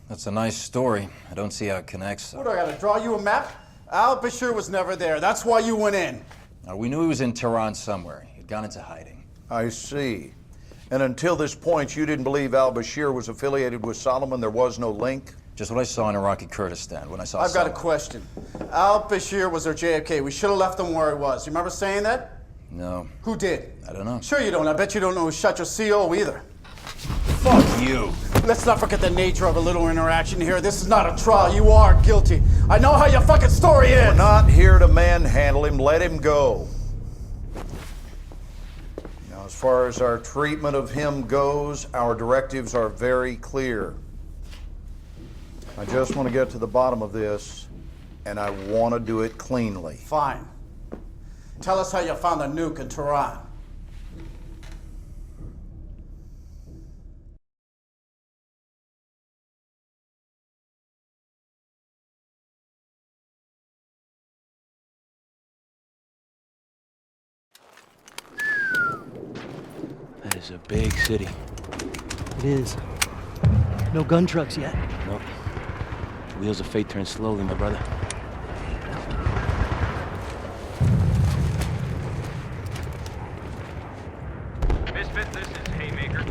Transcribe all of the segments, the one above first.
That's a nice story. I don't see how it connects, though. What, I gotta draw you a map? Al-Bashir was never there. That's why you went in. We knew he was in Tehran somewhere. He'd gone into hiding. I see. And until this point, you didn't believe al-Bashir was affiliated with Solomon? There was no link? Just what I saw in Iraqi Kurdistan when I saw I've got a Solomon. question. Al-Bashir was our JFK. We should have left him where he was. You remember saying that? No. Who did? I don't know. Sure you don't. I bet you don't know who shot your CO either. Fuck you! Let's not forget the nature of a little interaction here. This is not a trial. You are guilty. I know how your fucking story is. We're not here to manhandle him. Let him go. Now, as far as our treatment of him goes, our directives are very clear. I just want to get to the bottom of this, and I want to do it cleanly. Fine. Tell us how you found the nuke in Tehran. That is a big city. It is. No gun trucks yet. Nope. The wheels of fate turn slowly, my brother. Misfit, this is Haymaker.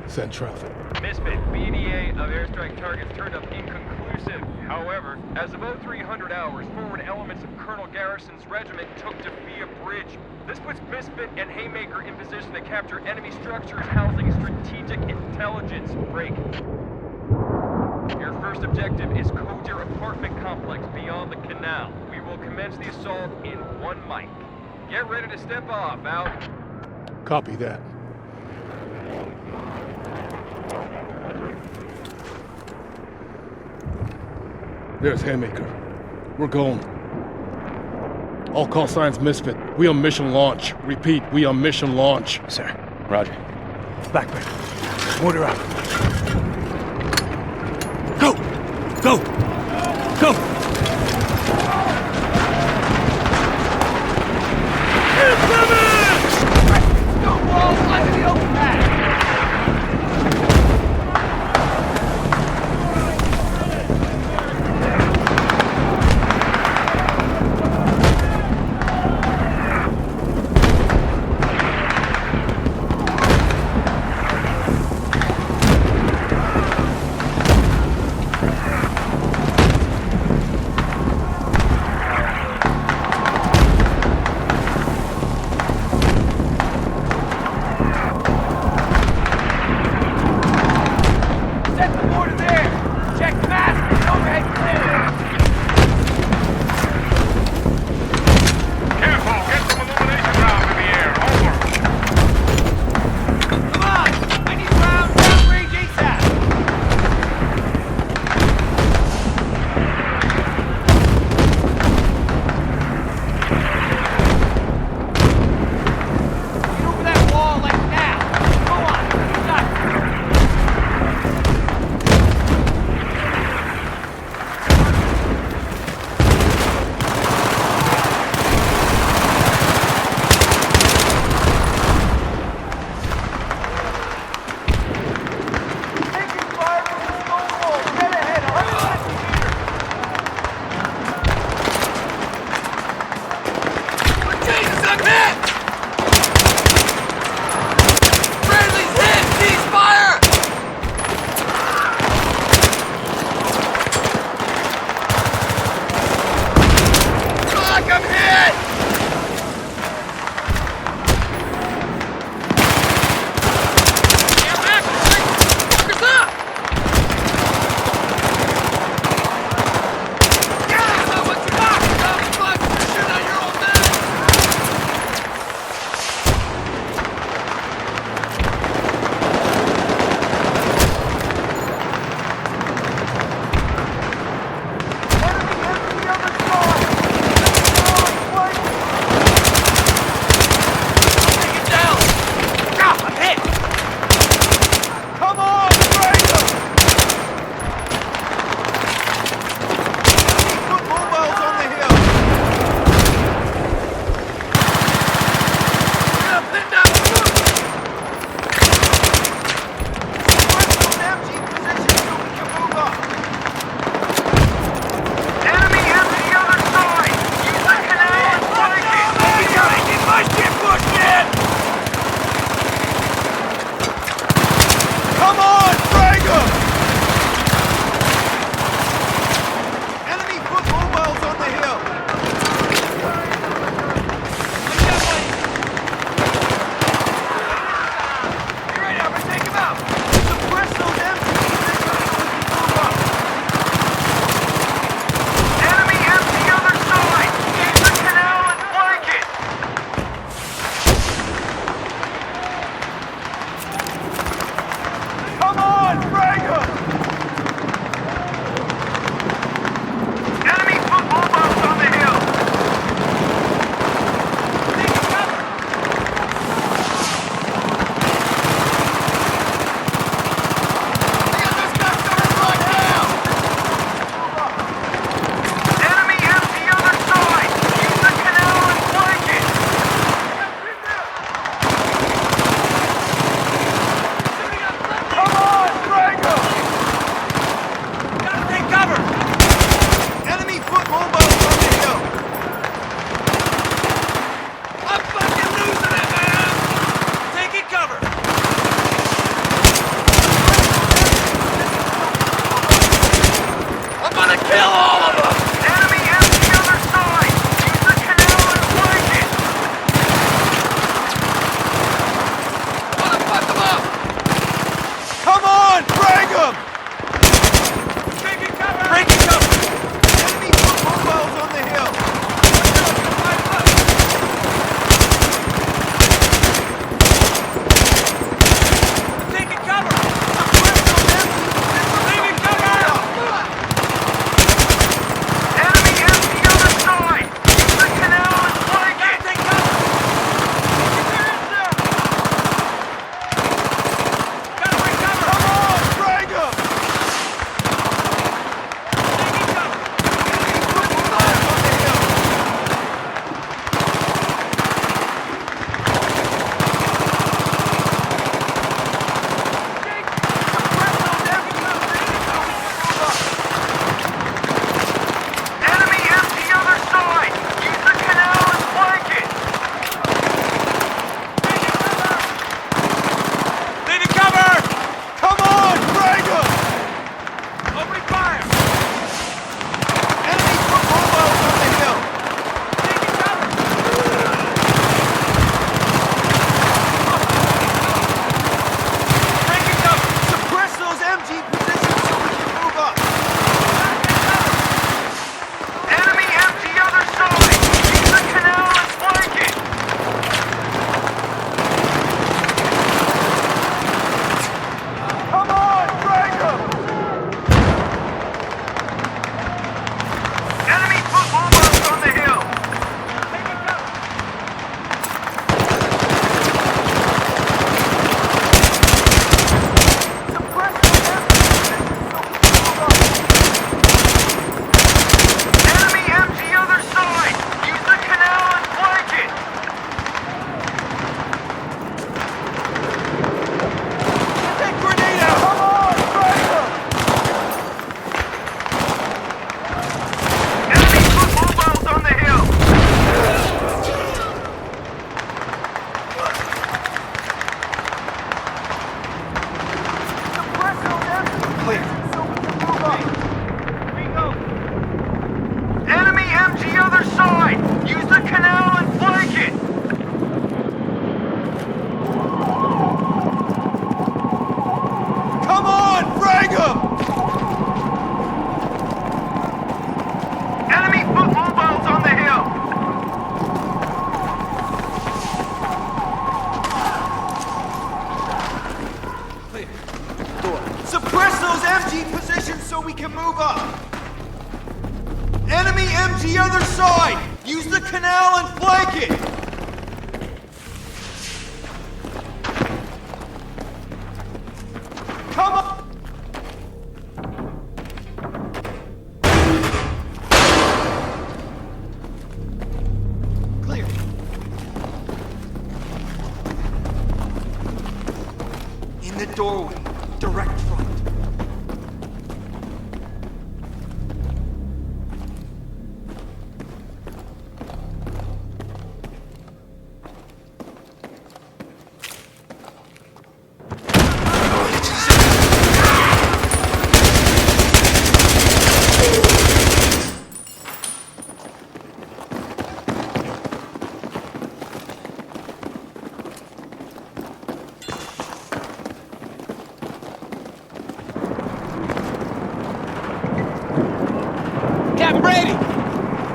Send traffic. Misfit, BDA of airstrike targets turned up inconclusive. However, as of 0300 hours, forward elements of Colonel Garrison's regiment took Defia Bridge. This puts Misfit and Haymaker in position to capture enemy structures housing strategic intelligence. Break. Your first objective is Kodir apartment complex beyond the canal. We will commence the assault in 1 mic. Get ready to step off, out. Copy that. There's Haymaker. We're going. All call signs Misfit. We on mission launch. Repeat, we on mission launch. Sir. Roger. Blackbeard. Order out. Go! Go! Go! Enemy empty other side! Use the canal and flank it! Come on, drag him! Taking cover! Breaking cover! Enemy mobiles on the hill! Taking cover! Taking cover! Enemy empty other side! Use the canal and flank it! Take cover! Gotta break cover! Come on, drag him! Taking cover! Mobiles on the hill! Enemy empty other side! Use the canal and flank it! Taking cover! Come on, drag him! Opening fire! Enemy mobiles on the hill! Taking cover! Breaking cover! Suppress those MG positions so we can move up! Enemy empty other side! Use the canal and flank it! Come on, drag him! Enemy foot mobiles on the hill! Taking cover! Enemy empty other side! Use the canal and flank it! Take grenade out! Come on, drag him! Enemy foot mobiles on the hill! Enemy empty other side! Use the canal and flank it! Come on, drag him! Enemy foot mobiles on the hill! Suppress those MG positions so we can move up! Enemy MG other side! Use the canal and flank it! Come on! Clear. In the doorway, direct front. Captain Brady!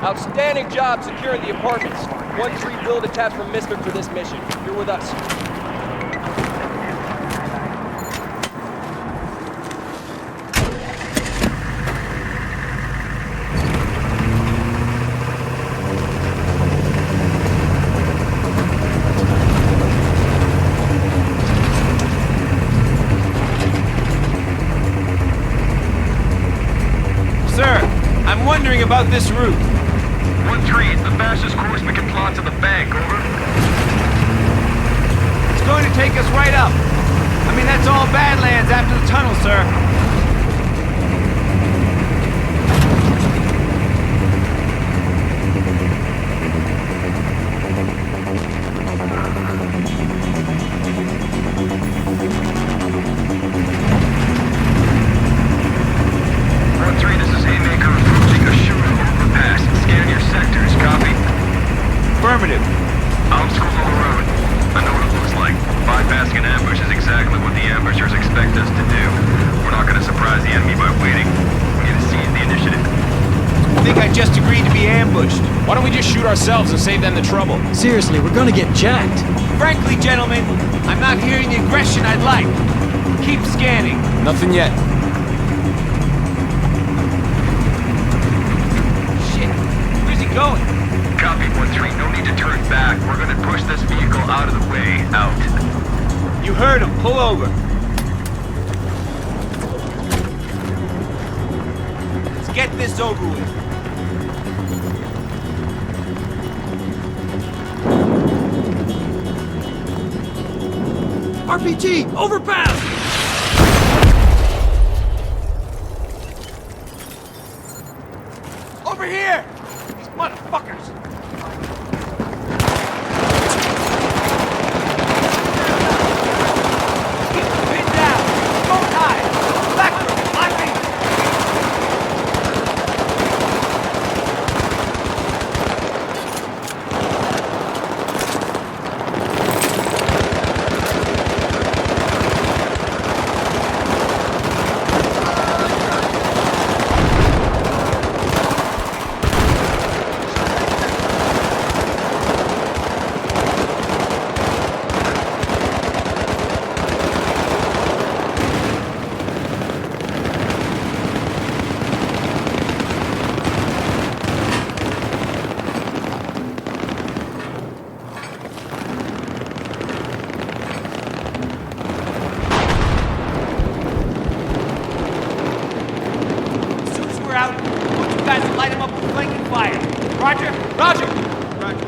Outstanding job securing the apartments. 1-3 build attached from Misfit for this mission. You're with us. Sir, I'm wondering about this route. 1-3, it's the fastest course we can plot to the bank, over. It's going to take us right up. I mean, that's all Badlands after the tunnel, sir. This is Haymaker. ambushed. Why don't we just shoot ourselves and save them the trouble? Seriously, we're gonna get jacked. Frankly, gentlemen, I'm not hearing the aggression I'd like. Keep scanning. Nothing yet. Shit. Where's he going? Copy 1-3, no need to turn back. We're gonna push this vehicle out of the way. Out. You heard him. Pull over. Let's get this over with. RPG, overpass! Over here! These motherfuckers! Keep the pin down! Don't hide! Spectre, on me! As soon as we're out, I want you guys to light them up with flanking fire. Roger? Roger! Roger.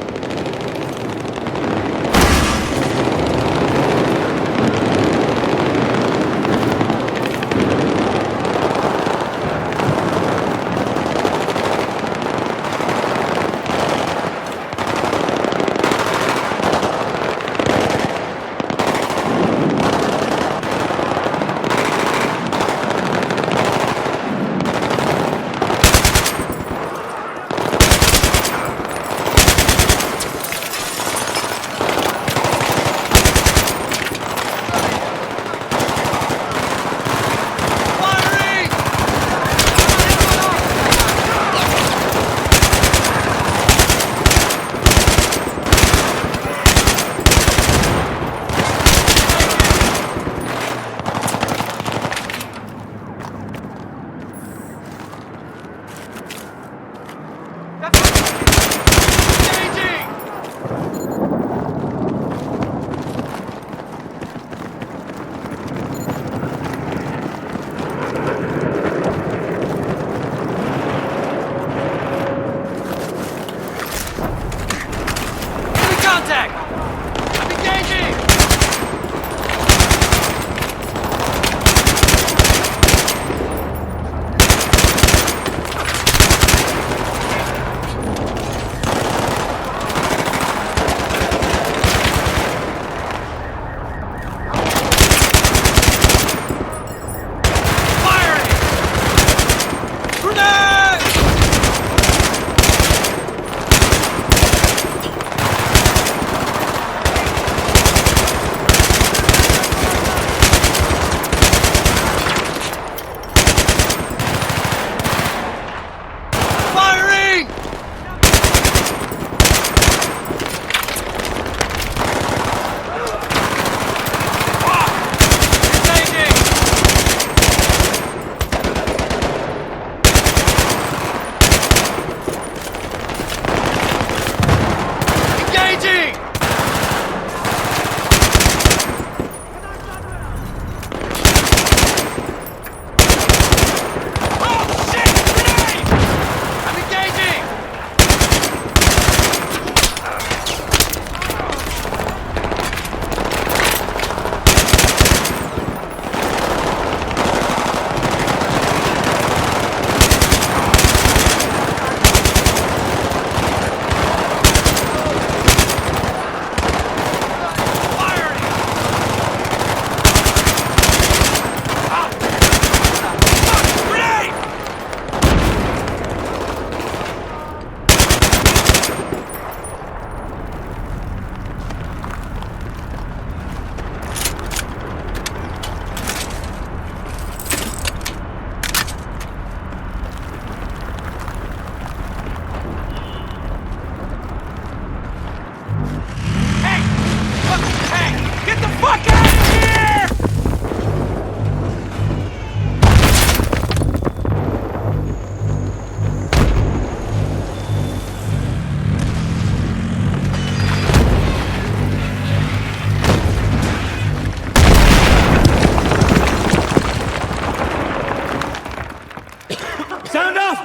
Sound off!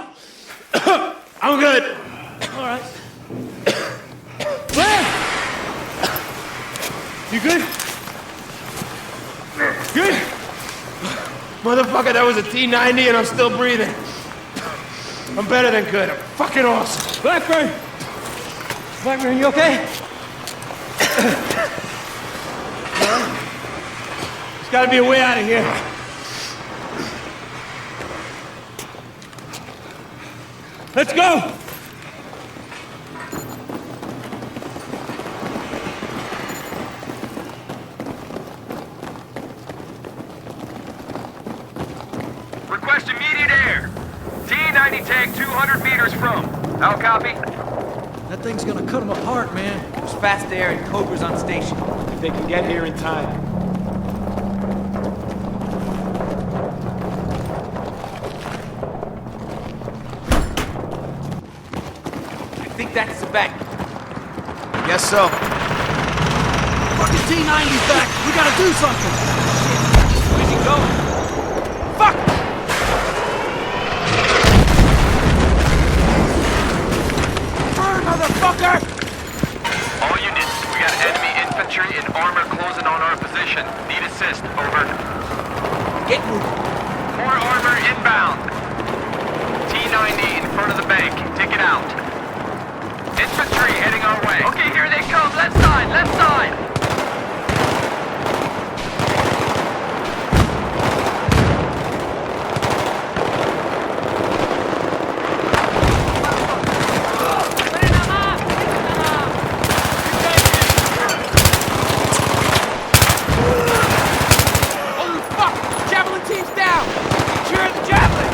I'm good. All right. Glenn! You good? Good? Motherfucker, that was a T-90 and I'm still breathing. I'm better than good. I'm fucking awesome. Blackburn! Blackburn, you okay? There's gotta be a way out of here. Let's go! Request immediate air. T-90 tank 200 meters from. How copy? That thing's gonna cut them apart, man. There's fast air and Cobra's on station. If they can get here in time. I think that's the bank. Guess so. Fucking T-90's back! We gotta do something! Where's he going? Fuck! Burn, motherfucker! All units, we got enemy infantry and armor closing on our position. Need assist, over. Get moving. More armor inbound. T-90 in front of the bank. Take it out. Infantry heading our way. Okay, here they come. Left side, left side. Holy fuck! Javelin team's down! Secure the javelin!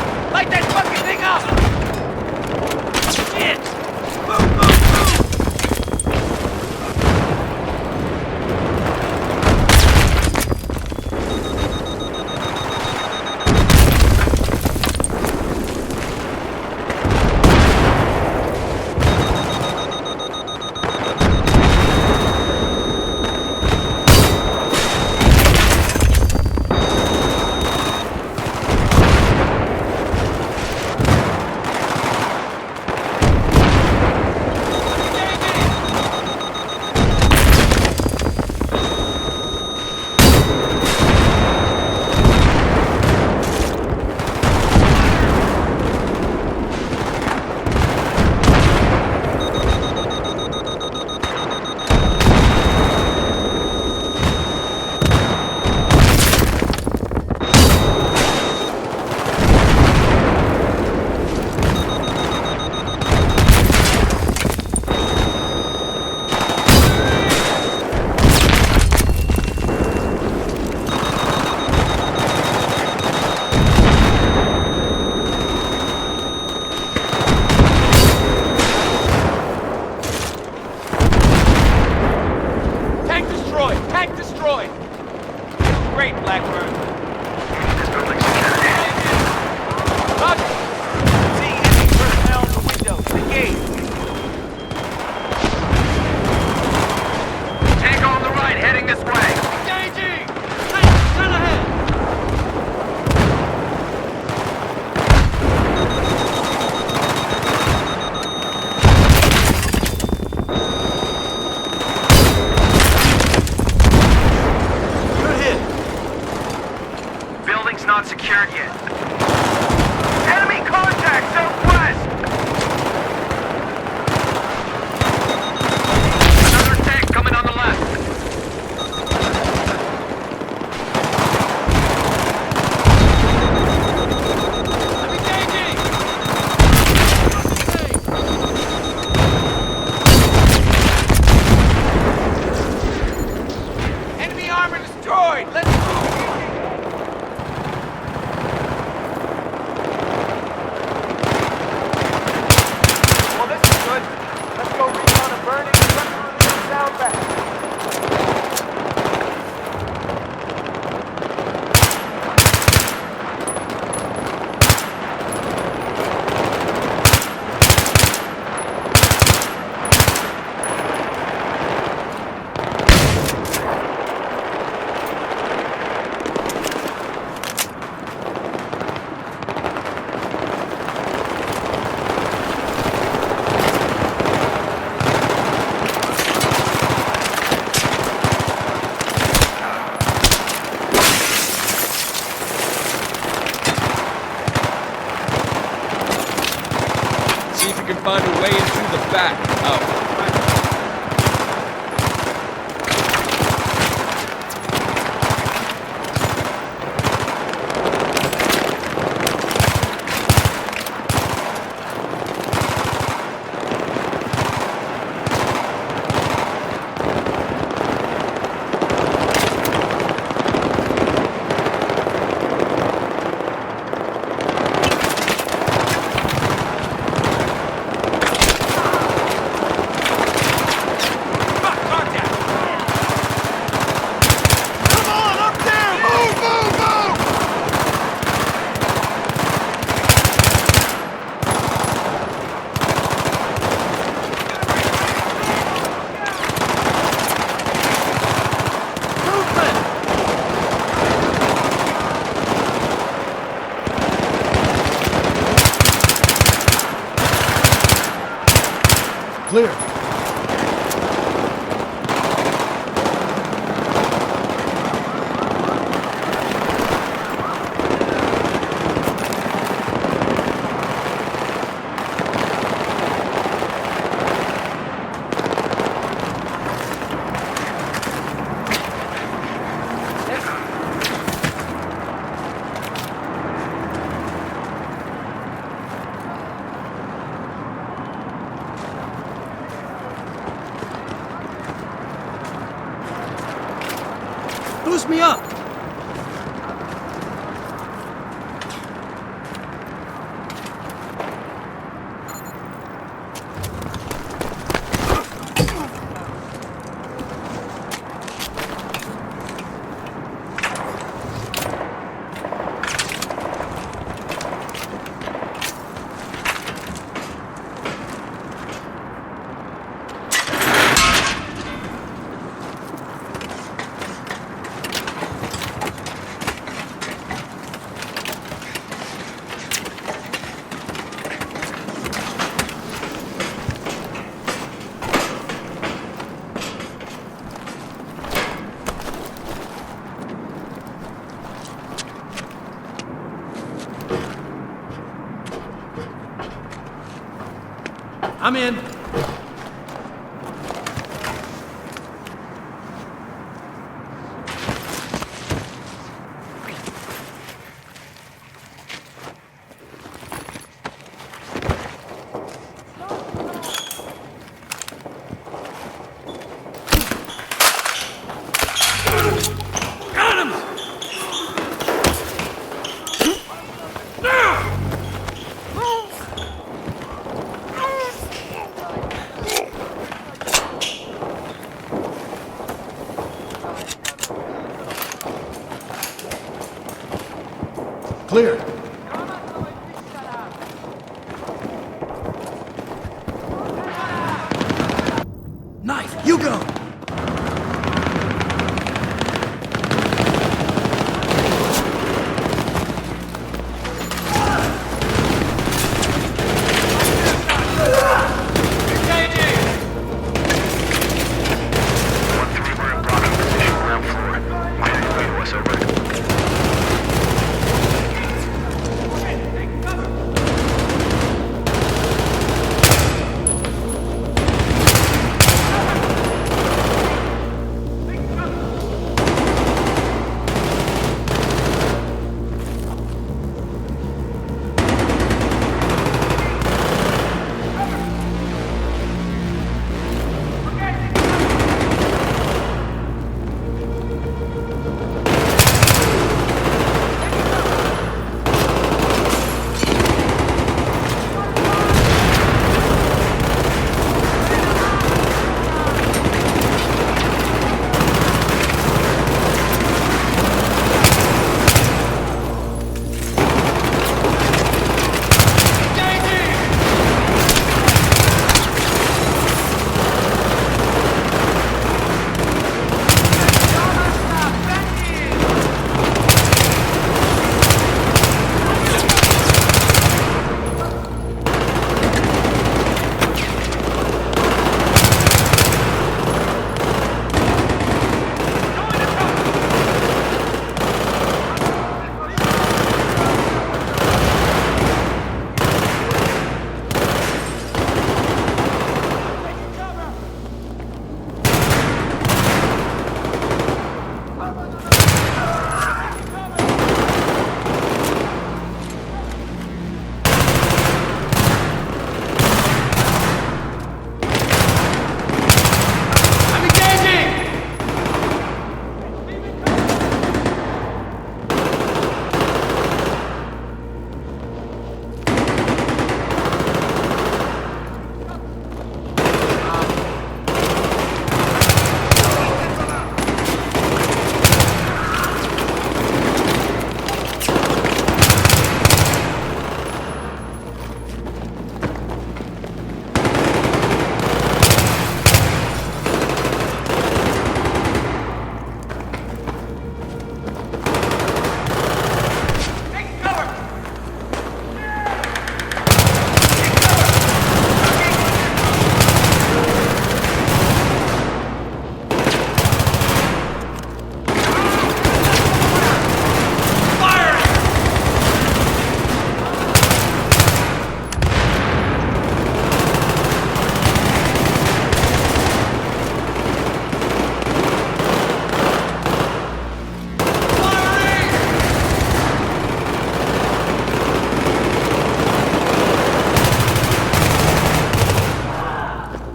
can find a way into the back. Out. Clear. Boost me up! I'm in.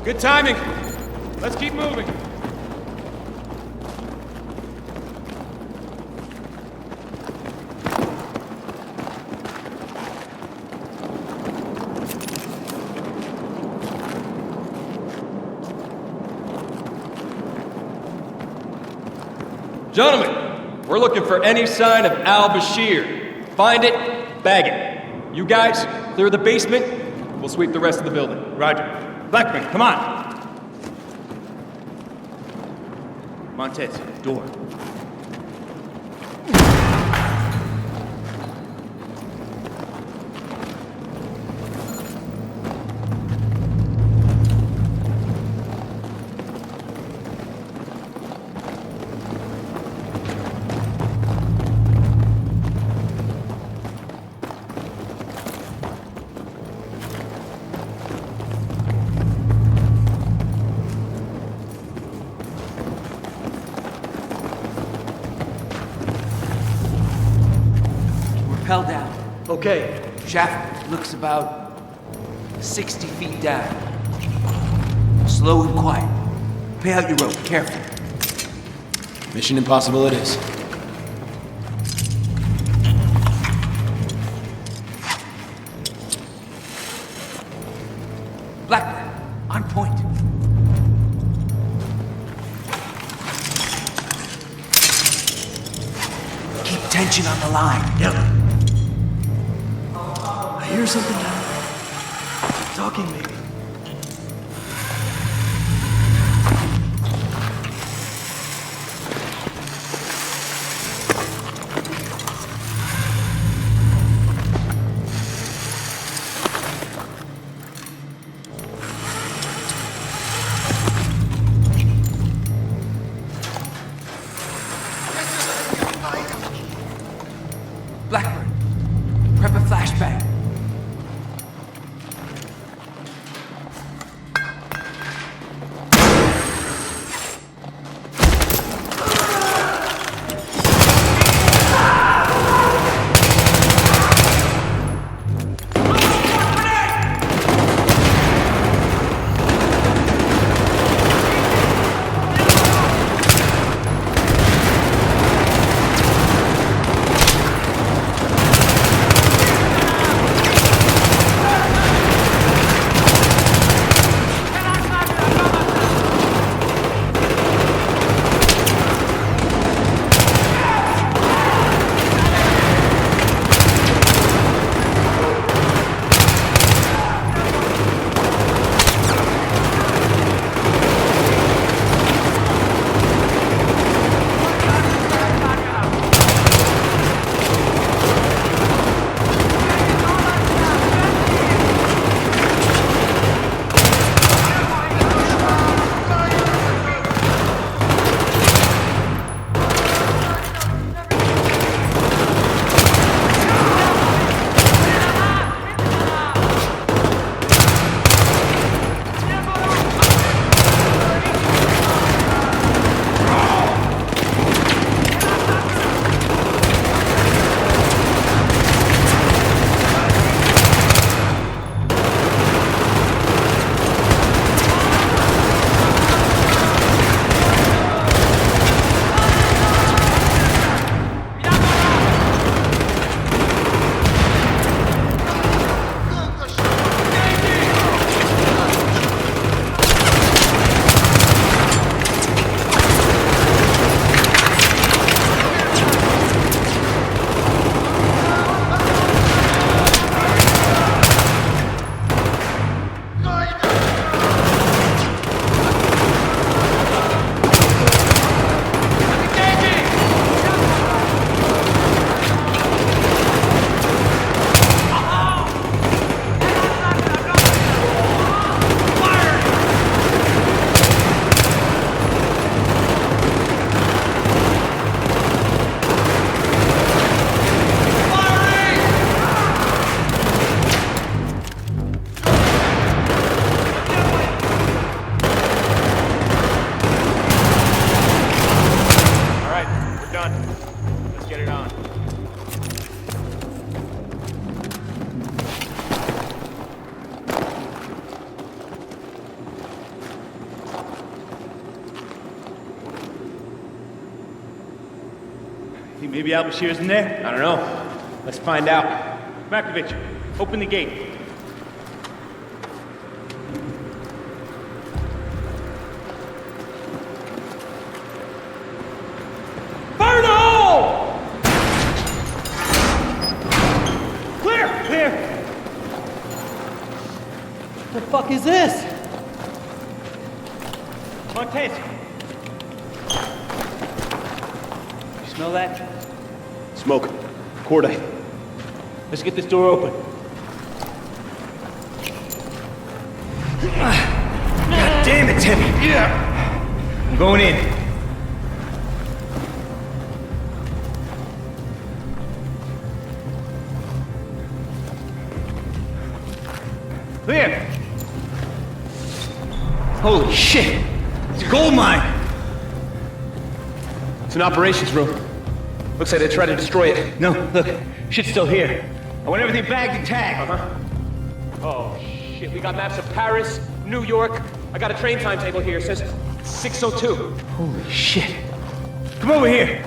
Good timing. Let's keep moving. Gentlemen, we're looking for any sign of Al-Bashir. Find it, bag it. You guys, clear the basement. We'll sweep the rest of the building. Roger. Blackman, come on. Montez, door. Rappel down. Okay. Shaft looks about 60 feet down. Slow and quiet. Pay out your rope, careful. Mission impossible it is. Blackburn, on point. Keep tension on the line. Yep. I hear something now. Talking maybe. Blackburn, prep a flashbang. Maybe Al-Bashir's in there? I don't know. Let's find out. Markovich, open the gate. Fire in the hole! Clear! Clear! What the fuck is this? Montez! You smell that? Smoke. Cordite. Let's get this door open. God damn it, Timmy! Yeah! I'm going in. Clear! Holy shit! It's a gold mine! It's an operations room. Looks like they tried to destroy it. No, look, shit's still here. I want everything bagged and tagged. Oh, shit. We got maps of Paris, New York. I got a train timetable here. It says 6:02. Holy shit. Come over here.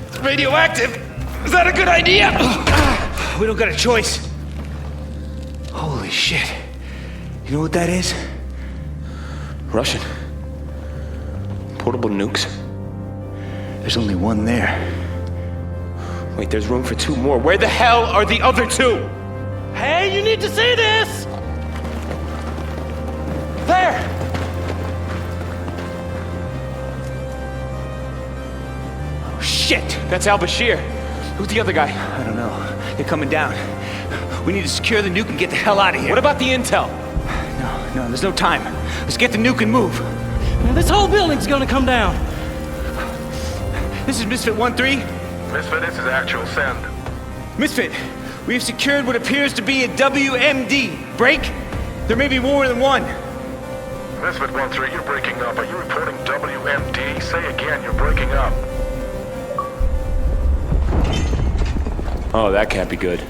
It's radioactive. Is that a good idea? We don't got a choice. Holy shit. You know what that is? Russian. Portable nukes. There's only one there. Wait, there's room for 2 more. Where the hell are the other 2? Hey, you need to see this! There! Oh, shit! That's Al-Bashir. Who's the other guy? I don't know. They're coming down. We need to secure the nuke and get the hell out of here. What about the intel? No, there's no time. Let's get the nuke and move. Man, this whole building's gonna come down. This is Misfit 1-3. Misfit, this is actual send. Misfit, we have secured what appears to be a WMD. Break? There may be more than one. Misfit 1-3, you're breaking up. Are you reporting WMD? Say again, you're breaking up. Oh, that can't be good.